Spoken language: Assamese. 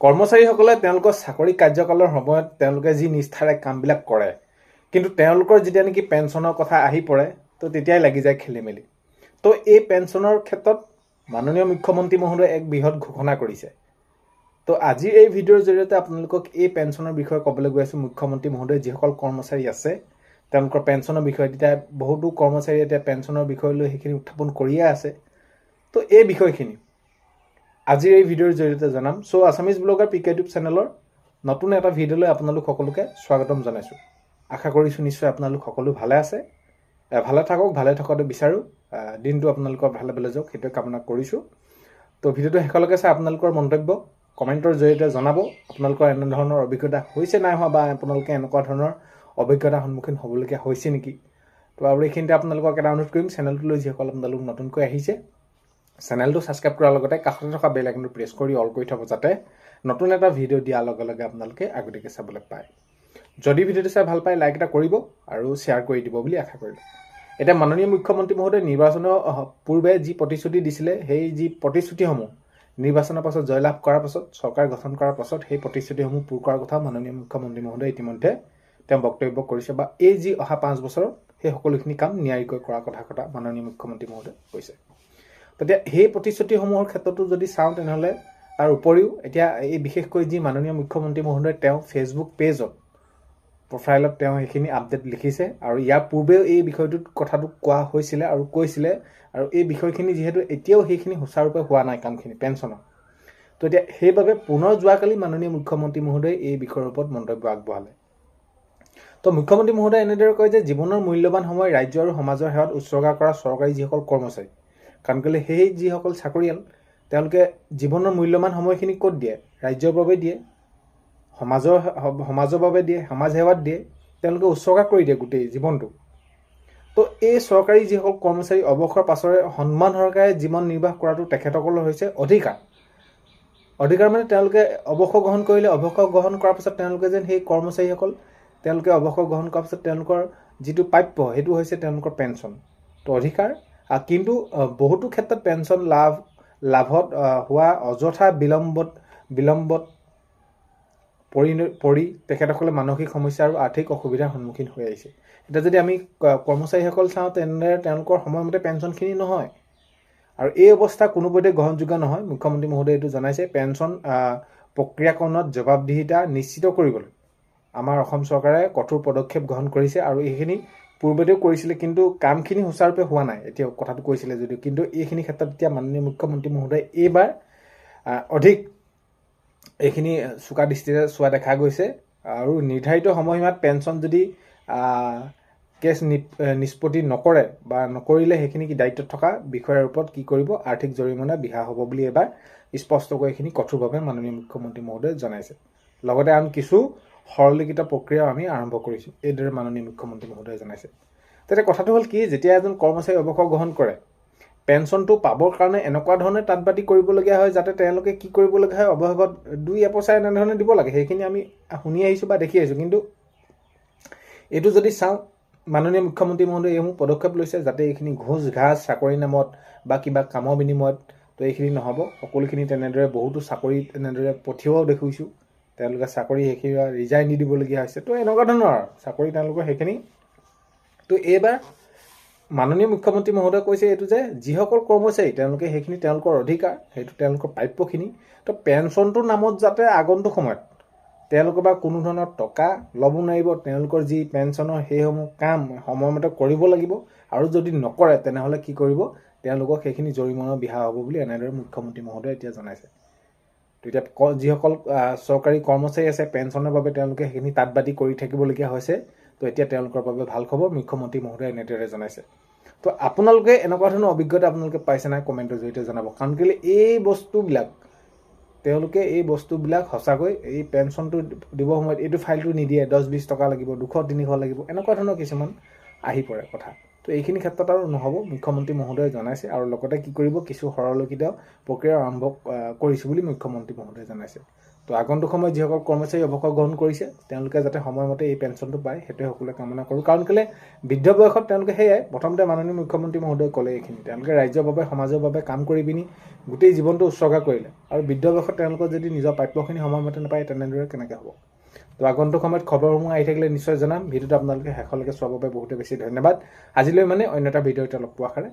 কৰ্মচাৰীসকলে তেওঁলোকৰ চাকৰি কাৰ্যকালৰ সময়ত তেওঁলোকে যি নিষ্ঠাৰে কামবিলাক কৰে, কিন্তু তেওঁলোকৰ যেতিয়া নেকি পেঞ্চনৰ কথা আহি পৰে তো তেতিয়াই লাগি যায় খেলিমেলি। তো এই পেঞ্চনৰ ক্ষেত্ৰত মাননীয় মুখ্যমন্ত্ৰী মহোদয়ে এক বৃহৎ ঘোষণা কৰিছে। তো আজিৰ এই ভিডিঅ'ৰ জৰিয়তে আপোনালোকক এই পেঞ্চনৰ বিষয়ে ক'বলৈ গৈ আছোঁ। মুখ্যমন্ত্ৰী মহোদয়ে যিসকল কৰ্মচাৰী আছে তেওঁলোকৰ পেঞ্চনৰ বিষয়ে, তেতিয়া বহুতো কৰ্মচাৰী এতিয়া পেঞ্চনৰ বিষয় লৈ সেইখিনি উত্থাপন কৰিয়ে আছে। তো এই বিষয়খিনি আজিৰ এই ভিডিঅ'ৰ জৰিয়তে জনাম। চ' আছামিজ ব্লগাৰ পিকে ইউটিউব চেনেলৰ নতুন এটা ভিডিঅ'লৈ আপোনালোক সকলোকে স্বাগতম জনাইছোঁ। আশা কৰিছোঁ নিশ্চয় আপোনালোক সকলো ভালে আছে, ভালে থাকক, ভালে থকাটো বিচাৰোঁ। দিনটো আপোনালোকৰ ভালে ভালে যাওক সেইটোৱে কামনা কৰিছোঁ। তো ভিডিঅ'টো শেষলৈকে চাই আপোনালোকৰ মন্তব্য কমেণ্টৰ জৰিয়তে জনাব। আপোনালোকৰ এনেধৰণৰ অভিজ্ঞতা হৈছে নাই হোৱা, বা আপোনালোকে এনেকুৱা ধৰণৰ অভিজ্ঞতাৰ সন্মুখীন হ'বলগীয়া হৈছে নেকি। তো আৰু এইখিনিতে আপোনালোকক এটা অনুৰোধ কৰিম, চেনেলটোলৈ যিসকল আপোনালোক নতুনকৈ আহিছে চেনেলটো ছাবস্ক্ৰাইব কৰাৰ লগতে কাষতে থকা বেল আইকনটো প্ৰেছ কৰি অল কৰি থ'ব, যাতে নতুন এটা ভিডিঅ' দিয়াৰ লগে লগে আপোনালোকে আগতীয়াকৈ চাবলৈ পায়। যদি ভিডিঅ'টো চাই ভাল পায় লাইক এটা কৰিব আৰু শ্বেয়াৰ কৰি দিব বুলি আশা কৰিলোঁ। এতিয়া মাননীয় মুখ্যমন্ত্ৰী মহোদয়ে নিৰ্বাচনৰ পূৰ্বে যি প্ৰতিশ্ৰুতি দিছিলে, সেই যি প্ৰতিশ্ৰুতিসমূহ নিৰ্বাচনৰ পাছত জয়লাভ কৰাৰ পাছত, চৰকাৰ গঠন কৰাৰ পাছত সেই প্ৰতিশ্ৰুতিসমূহ পূৰ কৰাৰ কথা মাননীয় মুখ্যমন্ত্ৰী মহোদয়ে ইতিমধ্যে তেওঁ বক্তব্য কৰিছে, বা এই যি অহা 5 বছৰত সেই সকলোখিনি কাম নিয়াৰিকৈ কৰাৰ কথা মাননীয় মুখ্যমন্ত্ৰী মহোদয়ে কৈছে। তেতিয়া সেই প্ৰতিশ্ৰুতিসমূহৰ ক্ষেত্ৰতো যদি চাওঁ, তেনেহ'লে তাৰ উপৰিও এতিয়া এই বিশেষকৈ যি মাননীয় মুখ্যমন্ত্ৰী মহোদয়ে তেওঁ ফেচবুক পেজত প্ৰফাইলত তেওঁ সেইখিনি আপডেট লিখিছে, আৰু ইয়াৰ পূৰ্বেও এই বিষয়টোত কথাটো কোৱা হৈছিলে আৰু কৈছিলে, আৰু এই বিষয়খিনি যিহেতু এতিয়াও সেইখিনি সুচাৰুৰূপে হোৱা নাই কামখিনি পেঞ্চনৰ, তো এতিয়া সেইবাবে পুনৰ যোৱাকালি মাননীয় মুখ্যমন্ত্ৰী মহোদয়ে এই বিষয়ৰ ওপৰত মন্তব্য আগবঢ়ালে। তো মুখ্যমন্ত্ৰী মহোদয়ে এনেদৰে কয় যে জীৱনৰ মূল্যৱান সময় ৰাজ্য আৰু সমাজৰ সেৱাত উৎসৰ্গা কৰা চৰকাৰী যিসকল কৰ্মচাৰী, কাৰণ কেলৈ সেই যিসকল চাকৰিয়াল তেওঁলোকে জীৱনৰ মূল্যৱান সময়খিনি ক'ত দিয়ে? ৰাজ্যৰ বাবে দিয়ে, সমাজৰ বাবে দিয়ে, সমাজ সেৱাত দিয়ে, তেওঁলোকে উৎসৰ্গা কৰি দিয়ে গোটেই জীৱনটো। তো এই চৰকাৰী যিসকল কৰ্মচাৰী অৱসৰ পাছৰে সন্মান সহকাৰে জীৱন নিৰ্বাহ কৰাটো তেখেতসকলৰ হৈছে অধিকাৰ। মানে তেওঁলোকে অৱসৰ গ্ৰহণ কৰিলে, অৱসৰ গ্ৰহণ কৰাৰ পাছত তেওঁলোকে যেন সেই কৰ্মচাৰীসকল তেওঁলোকে অৱসৰ গ্ৰহণ কৰাৰ পাছত তেওঁলোকৰ যিটো প্ৰাপ্য সেইটো হৈছে তেওঁলোকৰ পেঞ্চন। তো অধিকাৰ, কিন্তু বহুতো ক্ষেত্ৰত পেঞ্চন লাভত হোৱা অযথা বিলম্বত পৰি তেখেতসকলে মানসিক সমস্যা আৰু আৰ্থিক অসুবিধাৰ সন্মুখীন হৈ আহিছে। এতিয়া যদি আমি কৰ্মচাৰীসকল চাওঁ, তেনেদৰে তেওঁলোকৰ সময়মতে পেঞ্চনখিনি নহয়, আৰু এই অৱস্থা কোনোপধ্যে গ্ৰহণযোগ্য নহয়। মুখ্যমন্ত্ৰী মহোদয়ে এইটো জনাইছে। পেঞ্চন প্ৰক্ৰিয়াকৰণত জবাবদিহিতা নিশ্চিত কৰিবলৈ আমাৰ অসম চৰকাৰে কঠোৰ পদক্ষেপ গ্ৰহণ কৰিছে, আৰু এইখিনি পূৰ্বতেও কৰিছিলে, কিন্তু কামখিনি সুচাৰুৰূপে হোৱা নাই। এতিয়া কথাটো কৈছিলে যদিও, কিন্তু এইখিনি ক্ষেত্ৰত এতিয়া মাননীয় মুখ্যমন্ত্ৰী মহোদয়ে এইবাৰ অধিক এইখিনি চোকা দৃষ্টিৰে চোৱা দেখা গৈছে, আৰু নিৰ্ধাৰিত সময়সীমাত পেঞ্চন যদি কেছ নিষ্পত্তি নকৰে বা নকৰিলে সেইখিনি দায়িত্বত থকা বিষয়াৰ ওপৰত কি কৰিব? আৰ্থিক জৰিমনা বিহা হ'ব বুলি এবাৰ স্পষ্টকৈ এইখিনি কঠোৰভাৱে মাননীয় মুখ্যমন্ত্ৰী মহোদয়ে জনাইছে। লগতে আন কিছু সৰলীকৃত প্ৰক্ৰিয়াও আমি আৰম্ভ কৰিছোঁ, এইদৰে মাননীয় মুখ্যমন্ত্ৰী মহোদয়ে জনাইছে। তেতিয়া কথাটো হ'ল কি, যেতিয়া এজন কৰ্মচাৰী অৱসৰ গ্ৰহণ কৰে, পেঞ্চনটো পাবৰ কাৰণে এনেকুৱা ধৰণে তাঁতবাতি কৰিবলগীয়া হয়, যাতে তেওঁলোকে কি কৰিবলগীয়া হয়? অৱশেষত 2 এপইচা এনেধৰণে দিব লাগে। সেইখিনি আমি শুনি আহিছোঁ বা দেখি আহিছোঁ। কিন্তু এইটো যদি চাওঁ, মাননীয় মুখ্যমন্ত্ৰী মহোদয়ে এইসমূহ পদক্ষেপ লৈছে যাতে এইখিনি ঘোচ ঘাচ চাকৰি নামত বা কিবা কামৰ বিনিময়ত তো এইখিনি নহ'ব। সকলোখিনি তেনেদৰে বহুতো চাকৰি তেনেদৰে পঠিওৱাও দেখিছোঁ, তেওঁলোকে চাকৰি সেইখিনি ৰিজাইন দি দিবলগীয়া হৈছে। তো এনেকুৱা ধৰণৰ চাকৰি তেওঁলোকৰ সেইখিনি। তো এইবাৰ মাননীয় মুখ্যমন্ত্ৰী মহোদয়ে কৈছে এইটো যে যিসকল কৰ্মচাৰী তেওঁলোকে সেইখিনি তেওঁলোকৰ অধিকাৰ, সেইটো তেওঁলোকৰ প্ৰাপ্যখিনি। তো পেঞ্চনটোৰ নামত যাতে আগন্তুক সময়ত তেওঁলোকে বা কোনো ধৰণৰ টকা ল'ব নোৱাৰিব, তেওঁলোকৰ যি পেঞ্চনৰ সেইসমূহ কাম সময়মতে কৰিব লাগিব, আৰু যদি নকৰে তেনেহ'লে কি কৰিব? তেওঁলোকক সেইখিনি জৰিমনা বিহা হ'ব বুলি এনেদৰে মুখ্যমন্ত্ৰী মহোদয়ে এতিয়া জনাইছে। তো এতিয়া যিসকল চৰকাৰী কৰ্মচাৰী আছে পেঞ্চনৰ বাবে তেওঁলোকে সেইখিনি তাঁতবাতি কৰি থাকিবলগীয়া হৈছে, তো এতিয়া তেওঁলোকৰ বাবে ভাল খবৰ, মুখ্যমন্ত্ৰী মহোদয়ে এনেদৰে জনাইছে। তো আপোনালোকে এনেকুৱা ধৰণৰ অভিজ্ঞতা আপোনালোকে পাইছে নাই? কমেণ্টৰ জৰিয়তে জনাব। কাৰণ কেলৈ এই বস্তুবিলাক সঁচাকৈ এই পেঞ্চনটো দিবৰ সময়ত এইটো ফাইলটো নিদিয়ে, 10-20 টকা লাগিব, 200-300 লাগিব, এনেকুৱা ধৰণৰ কিছুমান আহি পৰে কথা। তো এইখিনি ক্ষেত্ৰত আৰু নহ'ব, মুখ্যমন্ত্ৰী মহোদয়ে জনাইছে আৰু লগতে কি কৰিব, কিছু সৰলীকৃত প্ৰক্ৰিয়া আৰম্ভ কৰিছোঁ বুলি মুখ্যমন্ত্ৰী মহোদয়ে জনাইছে। তো আগন্তুক সময়ত যিসকল কৰ্মচাৰী অৱসৰ গ্ৰহণ কৰিছে তেওঁলোকে যাতে সময়মতে এই পেঞ্চনটো পায় সেইটোৱে সকলোৱে কামনা কৰোঁ। কাৰণ কেলে বৃদ্ধ বয়সত তেওঁলোকে সেয়াই প্ৰথমতে মাননীয় মুখ্যমন্ত্ৰী মহোদয়ে ক'লে এইখিনি, তেওঁলোকে ৰাজ্যৰ বাবে সমাজৰ বাবে কাম কৰি পিনি গোটেই জীৱনটো উৎসৰ্গা কৰিলে আৰু বৃদ্ধ বয়সত তেওঁলোকৰ যদি নিজৰ প্ৰাপ্যখিনি সময়মতে নাপায় তেনেদৰে কেনেকৈ হ'ব। তো আগন্তুক সময়ত খবৰসমূহ আহি থাকিলে নিশ্চয় জনাম। ভিডিঅ'টো আপোনালোকে শেষলৈকে চোৱাৰ বাবে বহুতে বেছি ধন্যবাদ। আজিলৈ মানে অন্য এটা ভিডিঅ' এতিয়া লগ পোৱাৰ আশাৰে